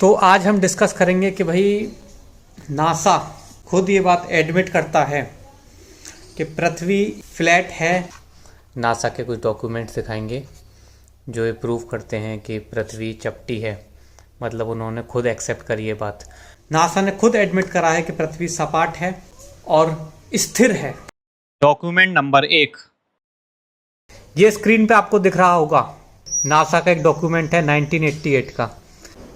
तो आज हम डिस्कस करेंगे कि भाई नासा खुद ये बात एडमिट करता है कि पृथ्वी फ्लैट है। नासा के कुछ डॉक्यूमेंट्स दिखाएंगे जो ये प्रूव करते हैं कि पृथ्वी चपटी है। मतलब उन्होंने खुद एक्सेप्ट करी ये बात। नासा ने खुद एडमिट करा है कि पृथ्वी सपाट है और स्थिर है। डॉक्यूमेंट नंबर 1 ये स्क्रीन पे आपको दिख रहा होगा। नासा का एक डॉक्यूमेंट है 1988 का,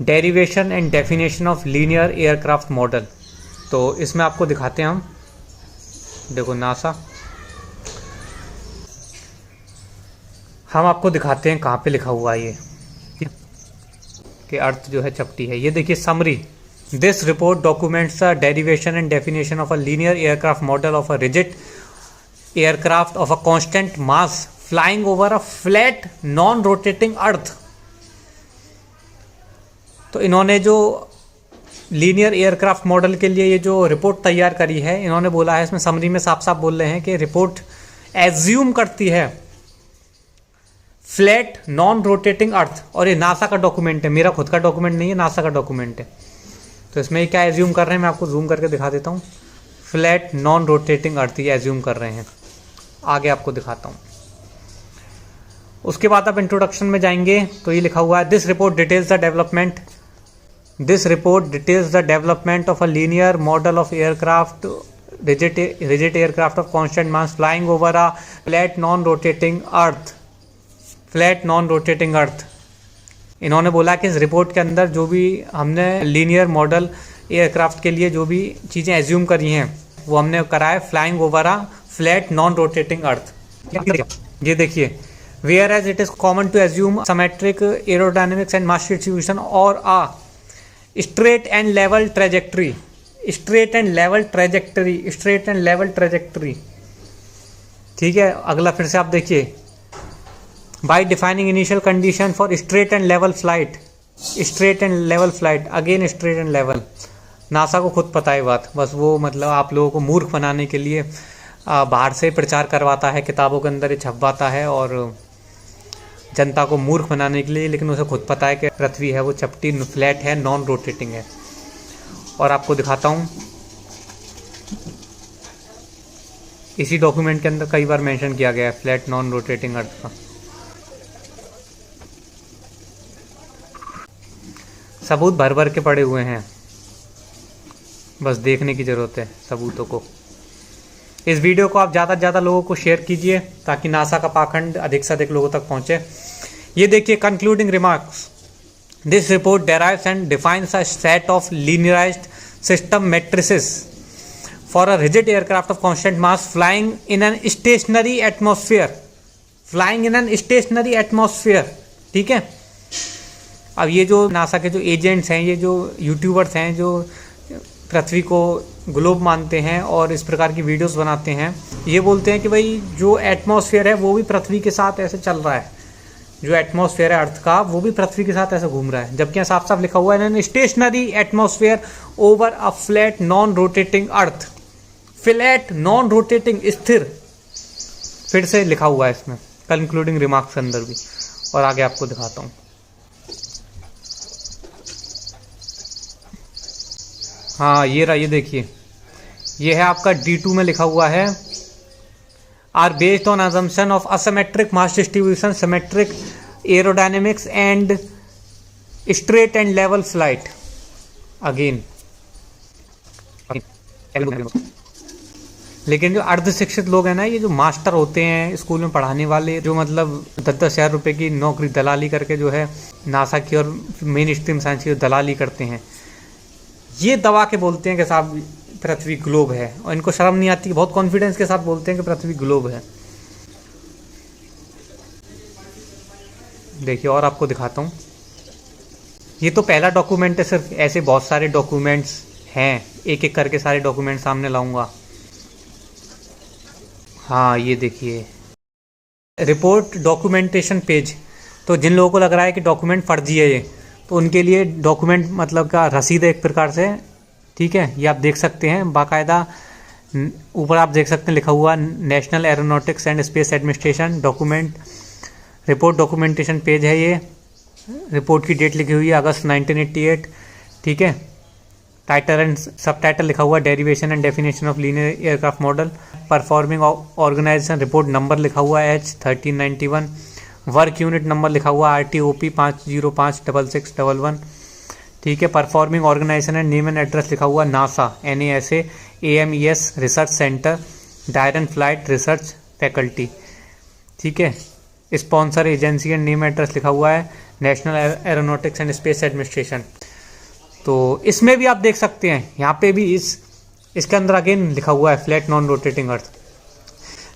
derivation and definition of linear aircraft model. तो इसमें आपको दिखाते हैं हम, देखो नासा, हम आपको दिखाते हैं कहाँ पे लिखा हुआ है ये कि अर्थ जो है चपटी है। ये देखिए summary, this report documents the derivation and definition of a linear aircraft model of a rigid aircraft of a constant mass flying over a flat non rotating earth. तो इन्होंने जो लीनियर एयरक्राफ्ट मॉडल के लिए ये जो report तैयार करी है, इन्होंने बोला है इसमें समरी में साफ साफ बोल रहे हैं कि रिपोर्ट एज्यूम करती है फ्लैट नॉन रोटेटिंग अर्थ। और ये नासा का डॉक्यूमेंट है, मेरा खुद का डॉक्यूमेंट नहीं है, नासा का डॉक्यूमेंट है। तो इसमें ये क्या एज्यूम कर रहे हैं मैं आपको जूम करके दिखा देता हूँ। फ्लैट नॉन रोटेटिंग अर्थ ये एज्यूम कर रहे हैं। आगे आपको दिखाता हूँ। उसके बाद आप इंट्रोडक्शन में जाएंगे तो ये लिखा हुआ है, this report details the development of a linear model of aircraft rigid aircraft of constant mass flying over a flat non rotating earth. इन्होंने बोला कि इस रिपोर्ट के अंदर जो भी हमने लीनियर मॉडल एयरक्राफ्ट के लिए जो भी चीज़ें एज्यूम करी हैं वो हमने करा है flying over a flat non rotating earth. ये देखिए, whereas it is common to assume symmetric aerodynamics and mass distribution or a straight and level trajectory। ठीक है, अगला फिर से आप देखिए, by defining initial condition for straight and level flight, again straight and level। NASA को खुद पता है बात, बस वो मतलब आप लोगों को मूर्ख बनाने के लिए बाहर से प्रचार करवाता है, किताबों के अंदर छपवाता है और जनता को मूर्ख बनाने के लिए। लेकिन उसे खुद पता है कि पृथ्वी है वो चपटी फ्लैट है, नॉन रोटेटिंग है। और आपको दिखाता हूँ, इसी डॉक्यूमेंट के अंदर कई बार मेंशन किया गया है फ्लैट नॉन रोटेटिंग अर्थ का। सबूत भर भर के पड़े हुए हैं, बस देखने की ज़रूरत है सबूतों को। इस वीडियो को आप ज़्यादा से ज़्यादा लोगों को शेयर कीजिए ताकि नासा का पाखंड अधिक से अधिक लोगों तक पहुँचे। ये देखिए concluding remarks, this report derives and defines a set of linearized system matrices for a rigid aircraft of constant mass flying in an stationary atmosphere. ठीक है, अब ये जो नासा के जो एजेंट्स हैं, ये जो यूट्यूबर्स हैं जो पृथ्वी को ग्लोब मानते हैं और इस प्रकार की वीडियोस बनाते हैं, ये बोलते हैं कि भाई जो एटमॉस्फेयर है वो भी पृथ्वी के साथ ऐसे चल रहा है, जो एटमॉस्फेयर है अर्थ का वो भी पृथ्वी के साथ ऐसे घूम रहा है। जबकि साफ साफ लिखा हुआ है stationary atmosphere over a flat non rotating earth. Flat non rotating स्थिर, फिर से लिखा हुआ है इसमें कंक्लूडिंग रिमार्क्स के अंदर भी। और आगे आपको दिखाता हूँ। हाँ ये रहा, ये देखिए, ये है आपका D2 में लिखा हुआ है, are based on assumption of asymmetric mass distribution, symmetric aerodynamics and straight and level flight. Again लेकिन जो अर्ध शिक्षित लोग हैं ना, ये जो मास्टर होते हैं स्कूल में पढ़ाने वाले, जो मतलब 10-10 हज़ार रुपये की नौकरी दलाली करके जो है नासा की और मेन स्ट्रीम साइंस की दलाली करते हैं, ये दबा के बोलते हैं कि साहब पृथ्वी ग्लोब है। और इनको शर्म नहीं आती, बहुत कॉन्फिडेंस के साथ बोलते हैं कि पृथ्वी ग्लोब है। देखिए और आपको दिखाता हूँ, ये तो पहला डॉक्यूमेंट है, सिर्फ ऐसे बहुत सारे डॉक्यूमेंट्स हैं, एक एक करके सारे डॉक्यूमेंट सामने लाऊंगा। हाँ ये देखिए, रिपोर्ट डॉक्यूमेंटेशन पेज। तो जिन लोगों को लग रहा है कि डॉक्यूमेंट फर्जी है ये, तो उनके लिए डॉक्यूमेंट मतलब का रसीद है एक प्रकार से। ठीक है, ये आप देख सकते हैं बाकायदा, ऊपर आप देख सकते हैं लिखा हुआ national aeronautics and space administration document report documentation page है। ये रिपोर्ट की डेट लिखी हुई है अगस्त 1988। ठीक है। टाइटल एंड सब टाइटल लिखा हुआ है, derivation and definition of linear aircraft model, performing organization report number लिखा हुआ है H1391, वर्क यूनिट नंबर लिखा हुआ है RTOP 5056611, ठीक है। Performing organisation and name and address लिखा हुआ NASA NASA AMES research centre, Dryden flight research faculty, ठीक है। Sponsor agency and name address लिखा हुआ है national aeronautics and space administration. तो इसमें भी आप देख सकते हैं, यहाँ पे भी इसके अंदर अगेन लिखा हुआ है flat non rotating earth.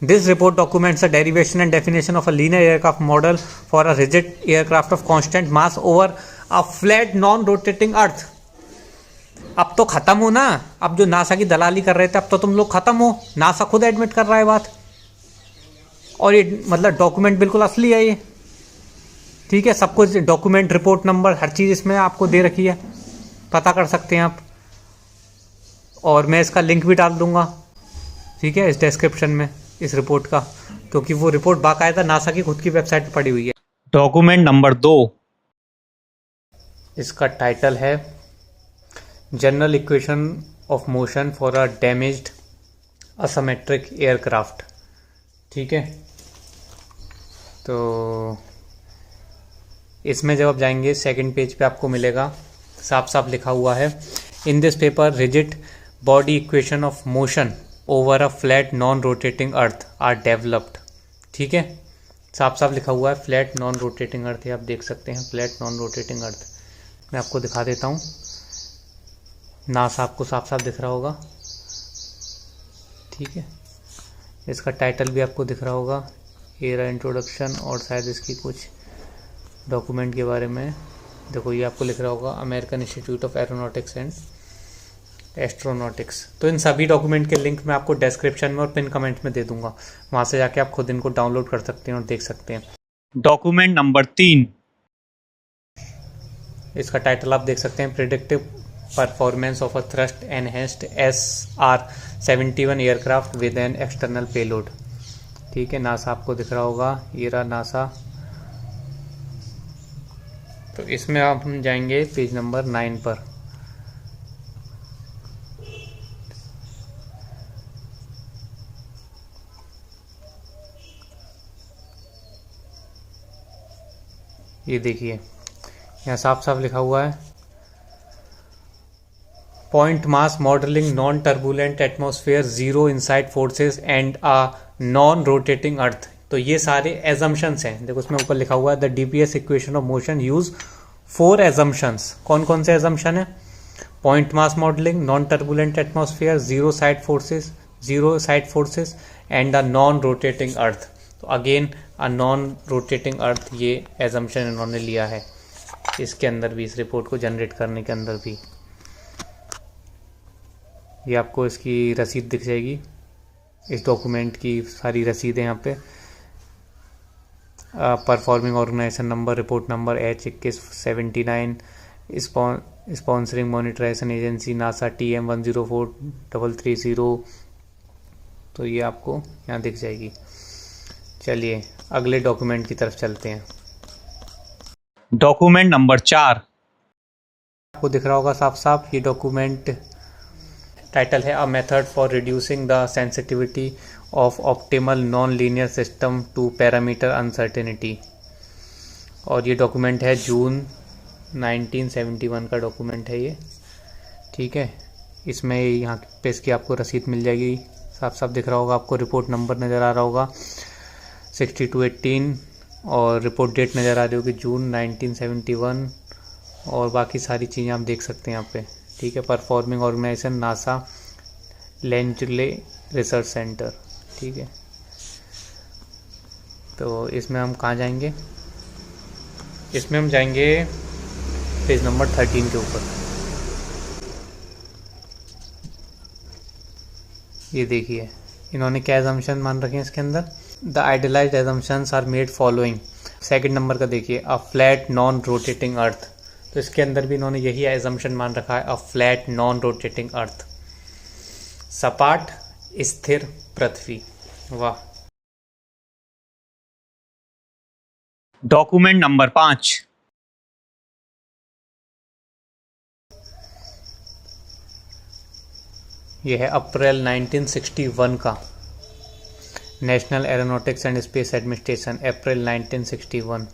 This report documents a derivation and definition of a linear aircraft model for a rigid aircraft of constant mass over a flat non rotating earth. अब तो खत्म हो ना, अब जो नासा की दलाली कर रहे थे अब तो तुम लोग खत्म हो, नासा खुद एडमिट कर रहा है बात, और ये मतलब डॉक्यूमेंट बिल्कुल असली है ये, ठीक है। सब कुछ डॉक्यूमेंट, रिपोर्ट नंबर, हर चीज़ इसमें आपको दे रखी है, पता कर सकते हैं आप। और मैं इसका लिंक भी डाल दूंगा, ठीक है, इस डिस्क्रिप्शन में इस रिपोर्ट का, क्योंकि वो रिपोर्ट बाकायदा नासा की खुद की वेबसाइट पर पड़ी हुई है। डॉक्यूमेंट नंबर 2, इसका टाइटल है general equation of motion for a damaged asymmetric aircraft, ठीक है। तो इसमें जब आप जाएंगे सेकंड पेज पे आपको मिलेगा, साफ साफ लिखा हुआ है, in this paper rigid body equation of motion over a flat non rotating earth are developed, ठीक है। साफ साफ लिखा हुआ है फ्लैट नॉन रोटेटिंग अर्थ, ये आप देख सकते हैं फ्लैट नॉन रोटेटिंग अर्थ। मैं आपको दिखा देता हूँ, नासा आपको साफ साफ दिख रहा होगा, ठीक है। इसका टाइटल भी आपको दिख रहा होगा, एरा इंट्रोडक्शन, और शायद इसकी कुछ डॉक्यूमेंट के बारे में देखो, ये आपको लिख रहा होगा American institute of aeronautics and astronautics. तो इन सभी डॉक्यूमेंट के लिंक मैं आपको डिस्क्रिप्शन में और पिन कमेंट में दे दूंगा, वहाँ से जाके आप खुद इनको डाउनलोड कर सकते हैं और देख सकते हैं। डॉक्यूमेंट नंबर 3, इसका टाइटल आप देख सकते हैं, predictive performance of a thrust enhanced SR-71 aircraft with an external payload, ठीक है। नासा आपको दिख रहा होगा, ये रहा नासा। तो इसमें आप हम जाएंगे पेज नंबर 9 पर। ये देखिए यहाँ साफ साफ लिखा हुआ है, point mass modelling non turbulent atmosphere, zero inside forces and a non rotating earth. तो ये सारे एजम्पशंस हैं, देखो उसमें ऊपर लिखा हुआ है the DPS equation of motion use 4 assumptions. कौन कौन से एजम्पशन है? Point mass modelling, non turbulent atmosphere, zero side forces and a non rotating earth. तो again a non rotating earth, ये एजम्पशन इन्होंने लिया है इसके अंदर भी, इस रिपोर्ट को जनरेट करने के अंदर भी। ये आपको इसकी रसीद दिख जाएगी, इस डॉक्यूमेंट की सारी रसीदें यहाँ पे। Performing organisation number, report number H2179, sponsoring monetisation agency NASA TM104330। तो ये आपको यहाँ दिख जाएगी। चलिए अगले डॉक्यूमेंट की तरफ चलते हैं। डॉक्यूमेंट नंबर 4 आपको दिख रहा होगा साफ साफ, ये डॉक्यूमेंट टाइटल है a method for reducing the sensitivity of optimal non linear system to parameter uncertainty. और ये डॉक्यूमेंट है जून 1971 का डॉक्यूमेंट है ये, ठीक है। इसमें यहाँ पे इसकी आपको रसीद मिल जाएगी, साफ साफ दिख रहा होगा आपको, रिपोर्ट नंबर नज़र आ रहा होगा 6218, और रिपोर्ट डेट नज़र आ रही होगी जून 1971, और बाकी सारी चीज़ें आप देख सकते हैं यहाँ पे, ठीक है। Performing organisation NASA Langley research centre, ठीक है। तो इसमें हम कहाँ जाएंगे? इसमें हम जाएंगे पेज नंबर 13 के ऊपर। ये देखिए इन्होंने क्या एजम्पशन मान रखे हैं इसके अंदर, the idealized assumptions are made following. Second number का देखिए, a flat non rotating earth. तो इसके अंदर भी इन्होंने यही एजम्पशन मान रखा है, अ फ्लैट नॉन रोटेटिंग अर्थ, सपाट स्थिर पृथ्वी। वाह। डॉक्यूमेंट नंबर 5 ये है अप्रैल 1961 का, national aeronautics and space administration, April 1961।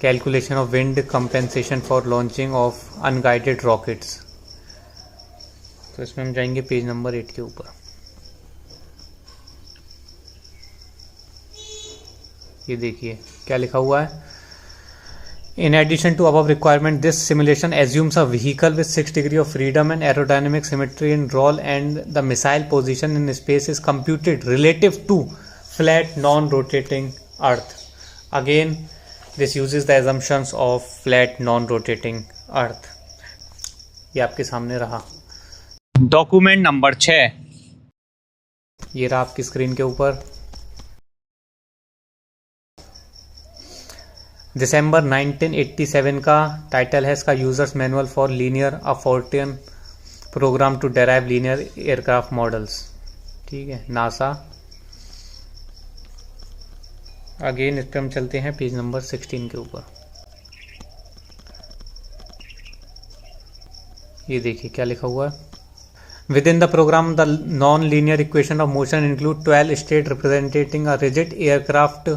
Calculation of wind compensation for launching of unguided rockets. तो इसमें हम जाएंगे पेज नंबर 8 के ऊपर। ये देखिए क्या लिखा हुआ है। In addition to above requirement, this simulation assumes a vehicle with 6 degree of freedom and aerodynamic symmetry in roll, and the missile position in space is computed relative to flat non-rotating Earth. Again, this uses the assumptions of flat non-rotating Earth. ये आपके सामने रहा। Document number 6, ये रहा आपकी screen के ऊपर। दिसंबर 1987 का टाइटल है इसका, user's manual for linear a Fortran program to derive linear aircraft models. ठीक है, नासा। अगेन इस पर हम चलते हैं पेज नंबर 16 के ऊपर। ये देखिए क्या लिखा हुआ है। Within the program, the non-linear equation of motion include 12 states representing a rigid aircraft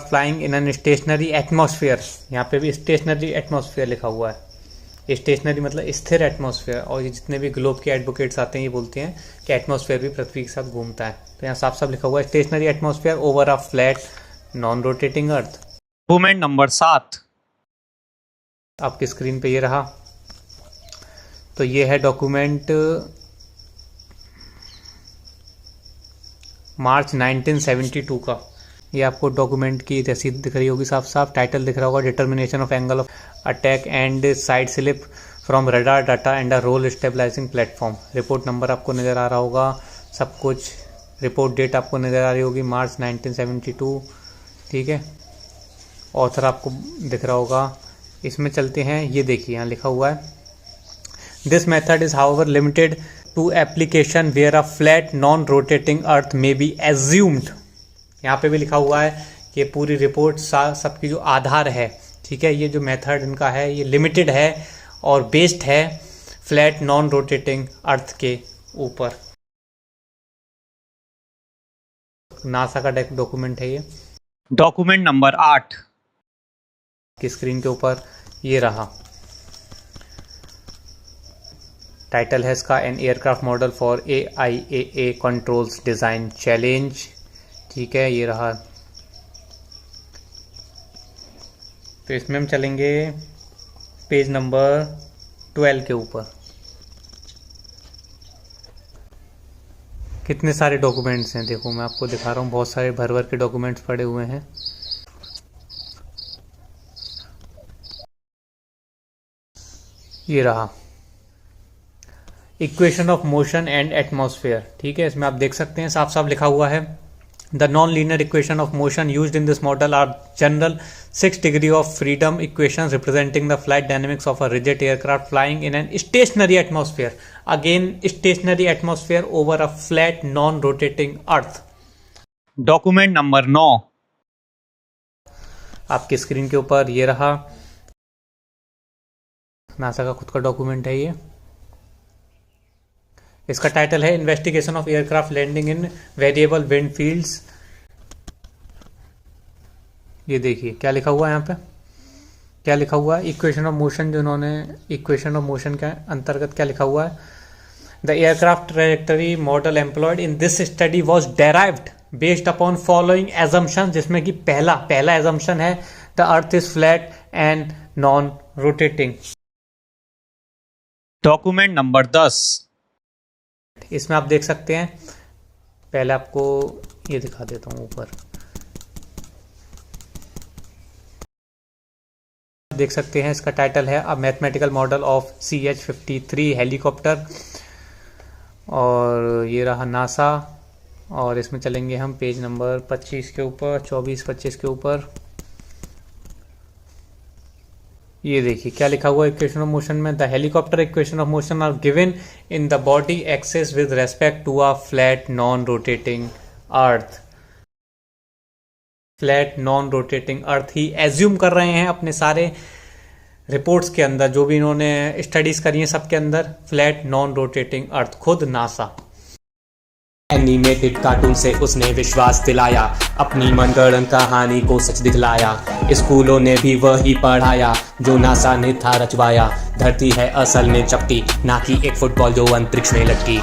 flying in an stationary atmosphere। यहाँ पे भी stationary atmosphere लिखा हुआ है। स्टेशनरी मतलब स्थिर एटमॉस्फेयर, और ये जितने भी ग्लोब के एडवोकेट्स आते हैं ये बोलते हैं कि एटमॉस्फेयर भी पृथ्वी के साथ घूमता है। तो यहाँ साफ साफ लिखा हुआ है stationary atmosphere over a flat non rotating earth. Document number 7 आपकी स्क्रीन पे ये रहा। तो ये है डॉक्यूमेंट मार्च 1972 का। ये आपको डॉक्यूमेंट की रसीद दिख रही होगी साफ साफ। टाइटल दिख रहा होगा, determination of angle of attack and side slip from radar data and a roll stabilizing platform. Report number आपको नज़र आ रहा होगा, सब कुछ। रिपोर्ट डेट आपको नज़र आ रही होगी मार्च 1972। ठीक है, ऑथर आपको दिख रहा होगा। इसमें चलते हैं, ये देखिए यहाँ लिखा हुआ है, this method is however limited to application where a flat non rotating earth may be assumed. यहाँ पे भी लिखा हुआ है कि पूरी रिपोर्ट सबकी जो आधार है, ठीक है, ये जो मेथड इनका है ये लिमिटेड है और बेस्ड है फ्लैट नॉन रोटेटिंग अर्थ के ऊपर। नासा का डॉक्यूमेंट है ये। डॉक्यूमेंट नंबर 8 की स्क्रीन के ऊपर ये रहा। टाइटल है इसका, an aircraft model for AIAA controls design challenge. ठीक है, ये रहा। तो इसमें हम चलेंगे पेज नंबर 12 के ऊपर। कितने सारे डॉक्यूमेंट्स हैं, देखो मैं आपको दिखा रहा हूँ, बहुत सारे भर भर के डॉक्यूमेंट्स पड़े हुए हैं। ये रहा, equation of motion and atmosphere. ठीक है, इसमें आप देख सकते हैं साफ साफ लिखा हुआ है, the non linear equation of motion used in this model are general 6 degree of freedom equation representing the flight dynamics of a rigid aircraft flying in an stationary atmosphere. Again stationary atmosphere over a flat non rotating earth. Document number 9 आपकी screen के ऊपर ये रहा। NASA का खुद का document है ये। इसका टाइटल है investigation of aircraft landing in variable wind fields. ये देखिए क्या लिखा हुआ है यहाँ पे, क्या लिखा हुआ है, इक्वेशन ऑफ मोशन। जो उन्होंने इक्वेशन ऑफ मोशन के अंतर्गत क्या लिखा हुआ है, the aircraft trajectory model employed in this study was derived based upon following assumption, जिसमें कि पहला एजम्पशन है the earth is flat and non rotating. Document number 10 इसमें आप देख सकते हैं, पहले आपको ये दिखा देता हूं ऊपर, देख सकते हैं इसका टाइटल है a mathematical model of CH-53 helicopter, और ये रहा नासा। और इसमें चलेंगे हम पेज नंबर 25 के ऊपर, 24-25 के ऊपर। ये देखिए क्या लिखा हुआ है इक्वेशन ऑफ मोशन में, the helicopter equation of motion are given in the body axis with respect to a flat non rotating earth. Flat non rotating earth ही एज्यूम कर रहे हैं अपने सारे रिपोर्ट्स के अंदर जो भी इन्होंने स्टडीज करी हैं सबके अंदर फ्लैट नॉन रोटेटिंग अर्थ, खुद नासा। एनिमेटेड कार्टून से उसने विश्वास दिलाया, अपनी मनगढ़ंत कहानी को सच दिखलाया। स्कूलों ने भी वही पढ़ाया जो नासा ने था रचवाया। धरती है असल में चपटी, ना कि एक फुटबॉल जो अंतरिक्ष में लटकी।